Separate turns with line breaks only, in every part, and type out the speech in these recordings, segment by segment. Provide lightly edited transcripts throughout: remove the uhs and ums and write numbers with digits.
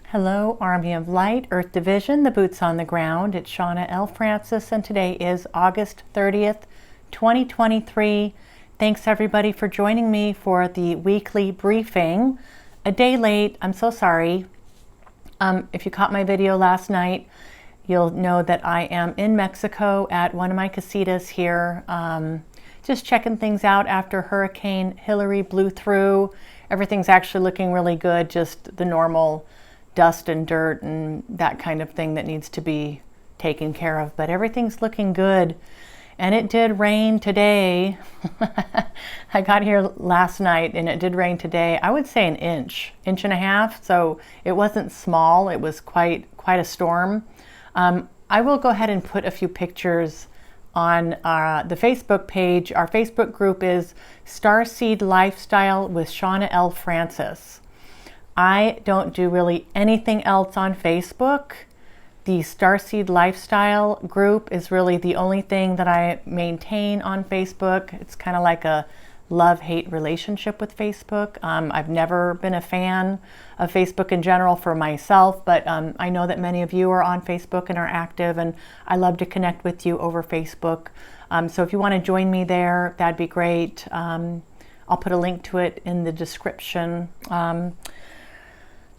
Hello, Army of Light, Earth Division, the boots on the ground. It's Shawna L. Francis, and today is August 30th, 2023. Thanks everybody for joining me for the weekly briefing. A day late, I'm so sorry. If you caught my video last night, you'll know that I am in Mexico at one of my casitas here, just checking things out after Hurricane Hillary blew through. Everything's actually looking really good, just the normal dust and dirt and that kind of thing that needs to be taken care of, but everything's looking good. And it did rain today. I got here last night and it did rain today. I would say an inch and a half, so it wasn't small. It was quite a storm. I will go ahead and put a few pictures on the Facebook page. Our Facebook group is Starseed Lifestyle with Shawna L. Francis. I don't do really anything else on Facebook. The Starseed Lifestyle group is really the only thing that I maintain on Facebook. It's kind of like a love-hate relationship with Facebook. I've never been a fan of Facebook in general for myself, but I know that many of you are on Facebook and are active, and I love to connect with you over Facebook. So if you want to join me there, that'd be great. I'll put a link to it in the description.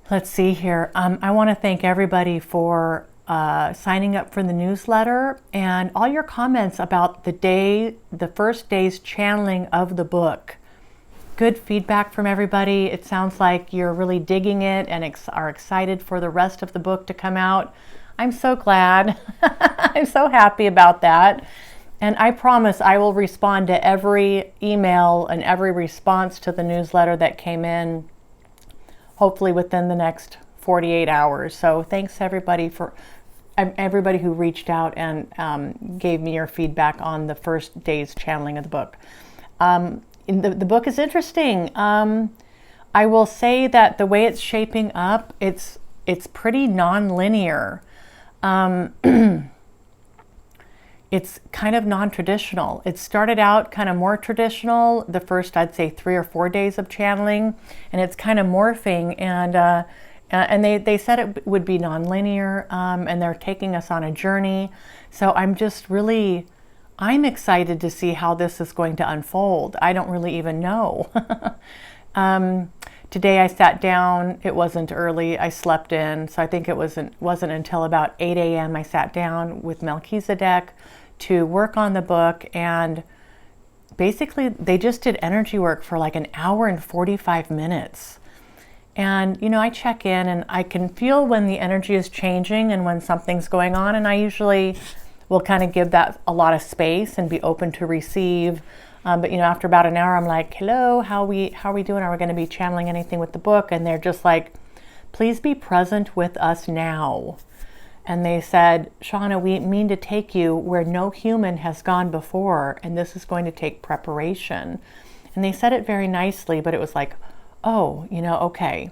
Let's see here. I want to thank everybody for signing up for the newsletter and all your comments about the first day's channeling of the book. Good feedback from everybody. It sounds like you're really digging it and are excited for the rest of the book to come out. I'm so glad. I'm so happy about that. And I promise I will respond to every email and every response to the newsletter that came in, hopefully within the next 48 hours. So thanks everybody who reached out and gave me your feedback on the first day's channeling of the book. The book is interesting. I will say that the way it's shaping up, it's pretty non-linear. It's kind of non-traditional. It started out kind of more traditional, the first, I'd say, 3 or 4 days of channeling, and it's kind of morphing, and they said it would be non-linear, and they're taking us on a journey. So I'm excited to see how this is going to unfold. I don't really even know. Today I sat down. It wasn't early. I slept in, so I think it wasn't until about 8 a.m. I sat down with Melchizedek to work on the book, and basically they just did energy work for like an hour and 45 minutes. And I check in and I can feel when the energy is changing and when something's going on, and I usually will kind of give that a lot of space and be open to receive. But after about an hour, I'm like, hello, how are we doing? Are we going to be channeling anything with the book? And they're just like, please be present with us now. And they said, Shawna, we mean to take you where no human has gone before, and this is going to take preparation. And they said it very nicely, but it was like, oh, okay.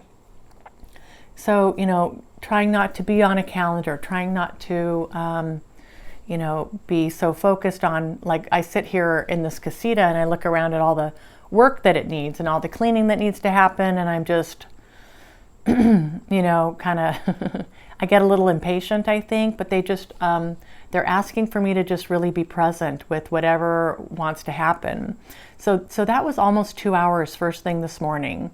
So, trying not to be on a calendar, trying not to, be so focused on, like, I sit here in this casita and I look around at all the work that it needs and all the cleaning that needs to happen, and I'm just, kind of, I get a little impatient, I think, but they just, they're asking for me to just really be present with whatever wants to happen. So that was almost 2 hours first thing this morning.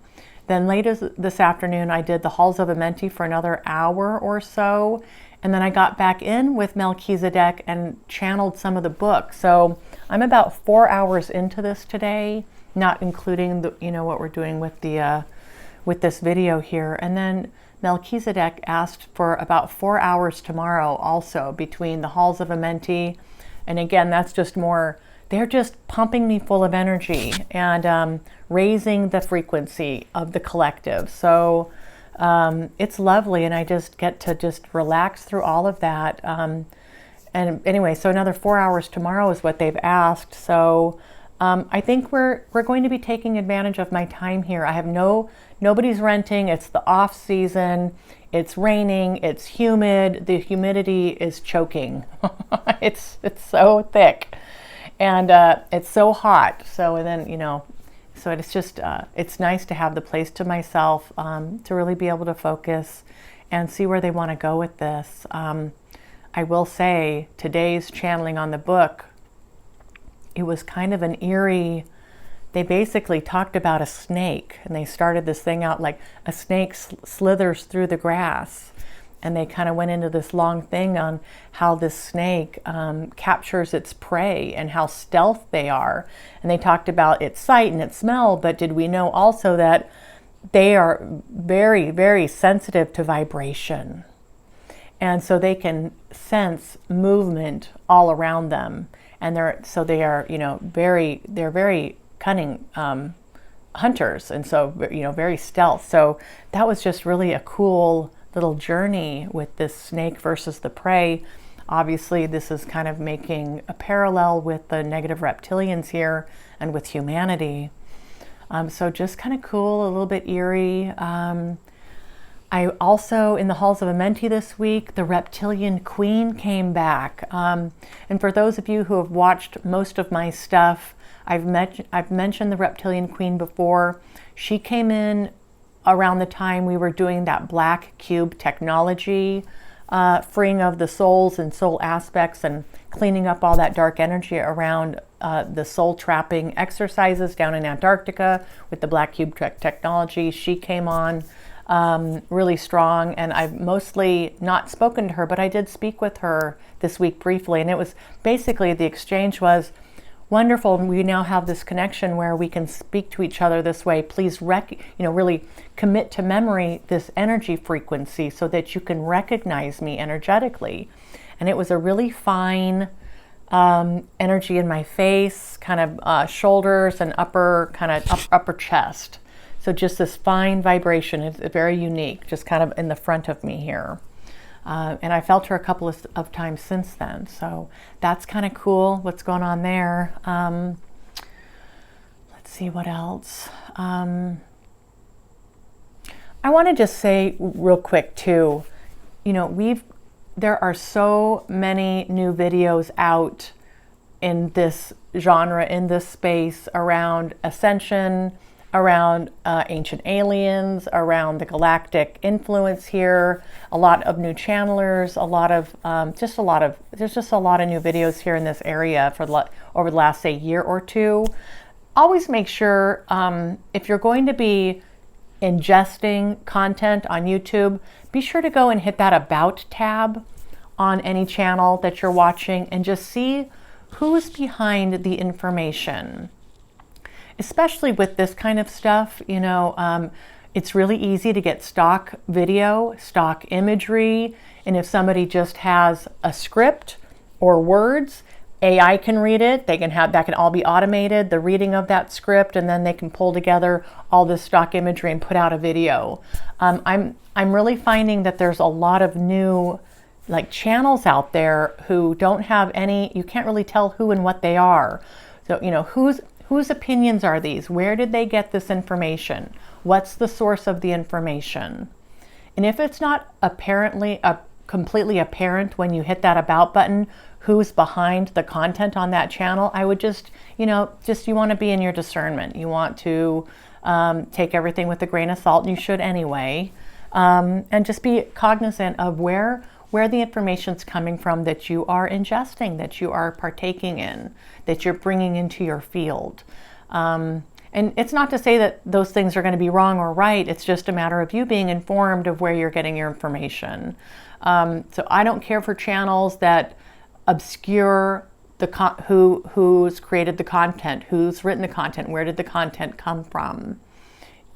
Then later this afternoon, I did the Halls of Amenti for another hour or so. And then I got back in with Melchizedek and channeled some of the book. So I'm about 4 hours into this today, not including the, what we're doing with the, with this video here. And then Melchizedek asked for about 4 hours tomorrow also between the Halls of Amenti. And again, that's just more, they're just pumping me full of energy and raising the frequency of the collective. So it's lovely, and I just get to just relax through all of that. And anyway, so another 4 hours tomorrow is what they've asked. So I think we're going to be taking advantage of my time here. I have nobody's renting. It's the off season. It's raining. It's humid. The humidity is choking. It's so thick, and it's so hot. So and then so it's just it's nice to have the place to myself to really be able to focus and see where they want to go with this. I will say today's channeling on the book, it was kind of an eerie, they basically talked about a snake, and they started this thing out like a snake slithers through the grass. And they kind of went into this long thing on how this snake captures its prey and how stealth they are. And they talked about its sight and its smell, but did we know also that they are very, very sensitive to vibration. And so they can sense movement all around them. And they are, you know, they're very cunning hunters. And so, you know, very stealth. So that was just really a cool little journey with this snake versus the prey. Obviously, this is kind of making a parallel with the negative reptilians here and with humanity. So just kind of cool, a little bit eerie. I also, in the halls of Amenti this week, the Reptilian Queen came back. And for those of you who have watched most of my stuff, I've mentioned the Reptilian Queen before. She came in around the time we were doing that black cube technology, freeing of the souls and soul aspects and cleaning up all that dark energy around the soul trapping exercises down in Antarctica with the black cube technology. She came on really strong, and I've mostly not spoken to her, but I did speak with her this week briefly, and it was basically, the exchange was wonderful. We now have this connection where we can speak to each other this way. Please really commit to memory this energy frequency so that you can recognize me energetically. And it was a really fine energy in my face, kind of shoulders and upper chest. So just this fine vibration. It's very unique, just kind of in the front of me here. And I felt her a couple of times since then. So that's kind of cool, what's going on there. Let's see what else. I want to just say real quick too, you know, there are so many new videos out in this genre, in this space, around ascension, around ancient aliens, around the galactic influence here, a lot of new channelers, there's just a lot of new videos here in this area over the last, say, year or two. Always make sure, if you're going to be ingesting content on YouTube, be sure to go and hit that About tab on any channel that you're watching and just see who's behind the information. Especially with this kind of stuff, you know, it's really easy to get stock video, stock imagery, and if somebody just has a script or words, AI can read it. That can all be automated, the reading of that script, and then they can pull together all this stock imagery and put out a video. I'm really finding that there's a lot of new channels out there who don't have any, you can't really tell who and what they are. So, you know, whose opinions are these? Where did they get this information? What's the source of the information? And if it's not completely apparent when you hit that About button, who's behind the content on that channel, I would just you want to be in your discernment. You want to take everything with a grain of salt, and you should anyway. And just be cognizant of where the information's coming from that you are ingesting, that you are partaking in, that you're bringing into your field. And it's not to say that those things are going to be wrong or right. It's just a matter of you being informed of where you're getting your information. So I don't care for channels that obscure who's created the content, who's written the content, where did the content come from.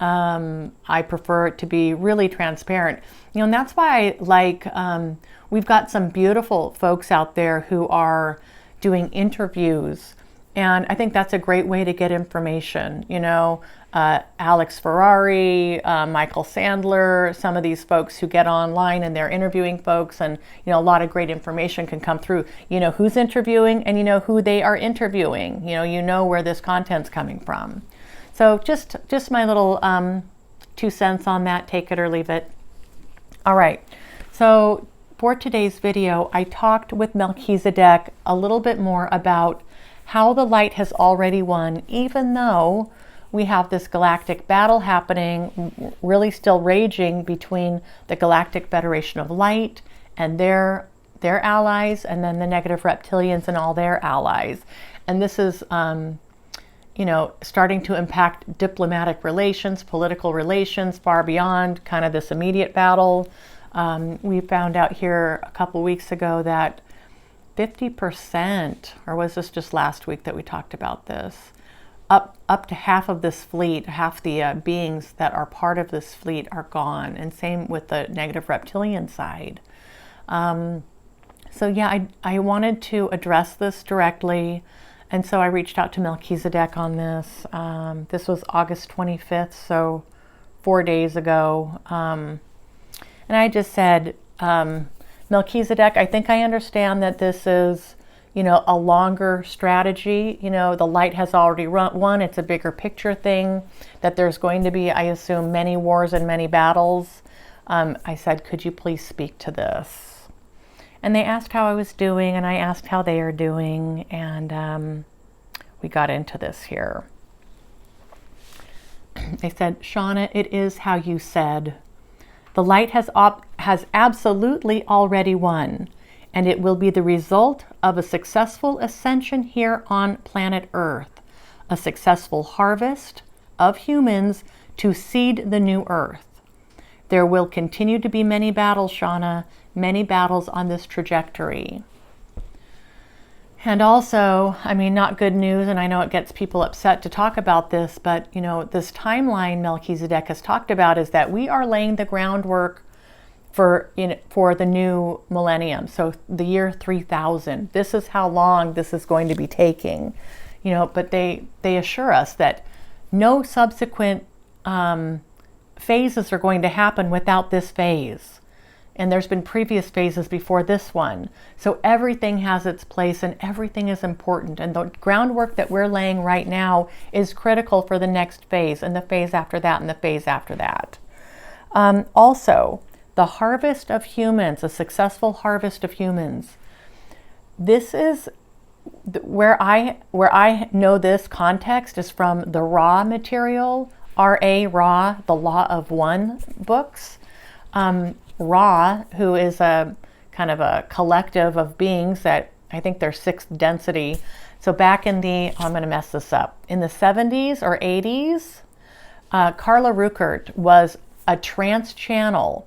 I prefer it to be really transparent. You know, and that's why we've got some beautiful folks out there who are doing interviews, and I think that's a great way to get information. You know, Alex Ferrari, Michael Sandler, some of these folks who get online and they're interviewing folks, and you know, a lot of great information can come through. You know who's interviewing, and you know who they are interviewing. You know where this content's coming from. So just my little 2 cents on that, take it or leave it. All right, so for today's video, I talked with Melchizedek a little bit more about how the light has already won, even though we have this galactic battle happening, really still raging between the Galactic Federation of Light and their allies, and then the negative reptilians and all their allies. And this is, you know, starting to impact diplomatic relations, political relations, far beyond kind of this immediate battle. We found out here a couple weeks ago that 50%, or was this just last week that we talked about this, up to half of this fleet, half the beings that are part of this fleet are gone, and same with the negative reptilian side. So yeah, I wanted to address this directly, and so I reached out to Melchizedek on this. This was August 25th, so 4 days ago, and I just said, Melchizedek, I think I understand that this is, you know, a longer strategy. You know, the light has already won. It's a bigger picture thing, that there's going to be, I assume, many wars and many battles. I said, could you please speak to this? And they asked how I was doing, and I asked how they are doing, and we got into this here. They said, Shawna, it is how you said. The light has absolutely already won, and it will be the result of a successful ascension here on planet Earth, a successful harvest of humans to seed the new Earth. There will continue to be many battles, Shawna, many battles on this trajectory. And also, I mean, not good news, and I know it gets people upset to talk about this, but, you know, this timeline Melchizedek has talked about is that we are laying the groundwork for the new millennium, so the year 3000. This is how long this is going to be taking, you know, but they assure us that no subsequent phases are going to happen without this phase. And there's been previous phases before this one. So everything has its place and everything is important. And the groundwork that we're laying right now is critical for the next phase and the phase after that and the phase after that. Also, the harvest of humans, a successful harvest of humans. This is where I know this context is from the Ra material, R.A. Ra, the Law of One books. Ra, who is a kind of a collective of beings that I think they're sixth density. So back in the, I'm going to mess this up, in the 70s or 80s, Carla Ruckert was a trance channel.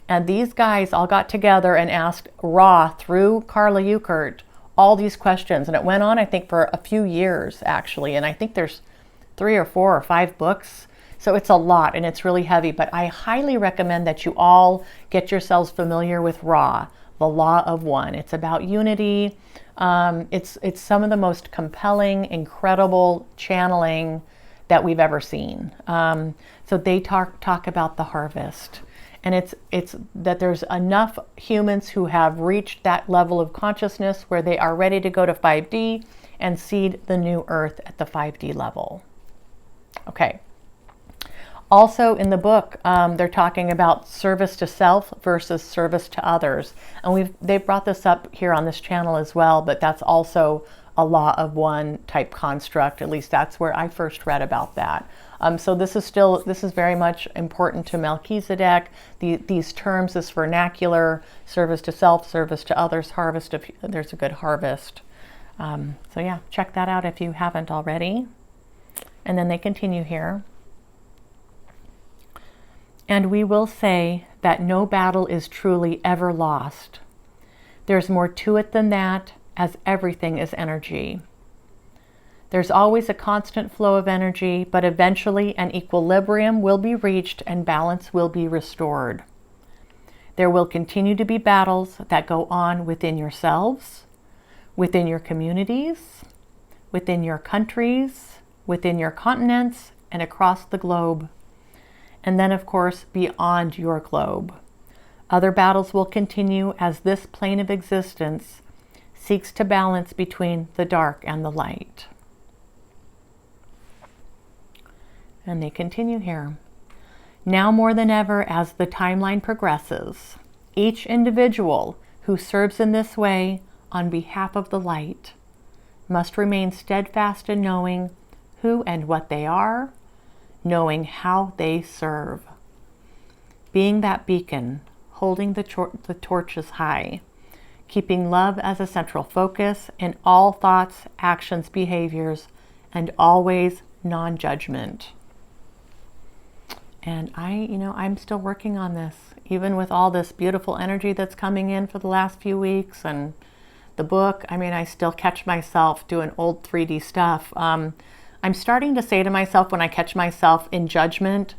And these guys all got together and asked Ra through Carla Ruckert all these questions. And it went on, I think, for a few years, actually. And I think there's 3 or 4 or 5 books. So it's a lot and it's really heavy, but I highly recommend that you all get yourselves familiar with Ra, the Law of One. It's about unity. It's some of the most compelling, incredible channeling that we've ever seen. So they talk about the harvest, and it's that there's enough humans who have reached that level of consciousness where they are ready to go to 5D and seed the new Earth at the 5D level. Okay. Also in the book, they're talking about service to self versus service to others. And they've brought this up here on this channel as well, but that's also a Law of One type construct. At least that's where I first read about that. So this is very much important to Melchizedek. These terms, this vernacular, service to self, service to others, harvest of, there's a good harvest. So yeah, check that out if you haven't already. And then they continue here. And we will say that no battle is truly ever lost. There's more to it than that, as everything is energy. There's always a constant flow of energy, but eventually an equilibrium will be reached and balance will be restored. There will continue to be battles that go on within yourselves, within your communities, within your countries, within your continents, and across the globe. And then, of course, beyond your globe. Other battles will continue as this plane of existence seeks to balance between the dark and the light. And they continue here. Now more than ever, as the timeline progresses, each individual who serves in this way on behalf of the light must remain steadfast in knowing who and what they are, knowing how they serve. Being that beacon, holding the torches high, keeping love as a central focus in all thoughts, actions, behaviors, and always non-judgment. And I'm still working on this, even with all this beautiful energy that's coming in for the last few weeks and the book. I still catch myself doing old 3D stuff. I'm starting to say to myself when I catch myself in judgment,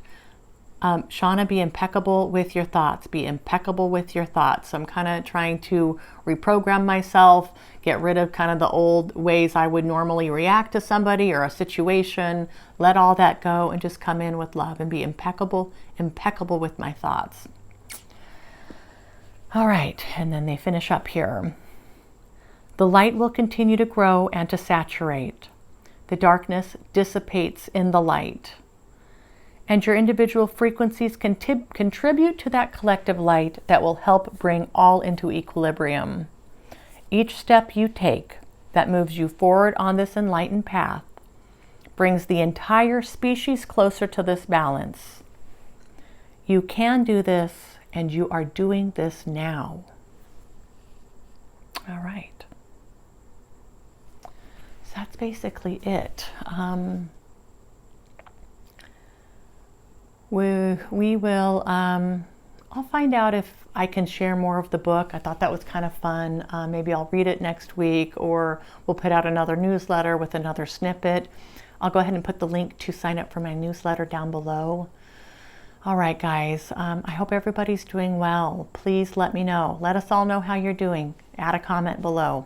Shawna, be impeccable with your thoughts. Be impeccable with your thoughts. So I'm kind of trying to reprogram myself, get rid of kind of the old ways I would normally react to somebody or a situation, let all that go and just come in with love and be impeccable with my thoughts. All right, and then they finish up here. The light will continue to grow and to saturate. The darkness dissipates in the light. And your individual frequencies contribute to that collective light that will help bring all into equilibrium. Each step you take that moves you forward on this enlightened path brings the entire species closer to this balance. You can do this, and you are doing this now. All right. So that's basically it. We will, I'll find out if I can share more of the book. I thought that was kind of fun. Maybe I'll read it next week, or we'll put out another newsletter with another snippet. I'll go ahead and put the link to sign up for my newsletter down below. All right, guys, I hope everybody's doing well. Please let me know. Let us all know how you're doing. Add a comment below.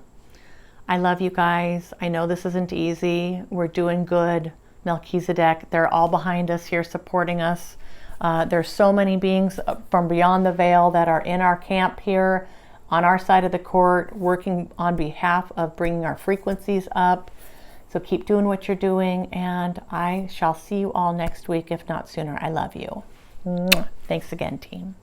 I love you guys. I know this isn't easy. We're doing good. Melchizedek, they're all behind us here supporting us. There's so many beings from beyond the veil that are in our camp here on our side of the court, working on behalf of bringing our frequencies up. So keep doing what you're doing, and I shall see you all next week, if not sooner. I love you. Thanks again, team.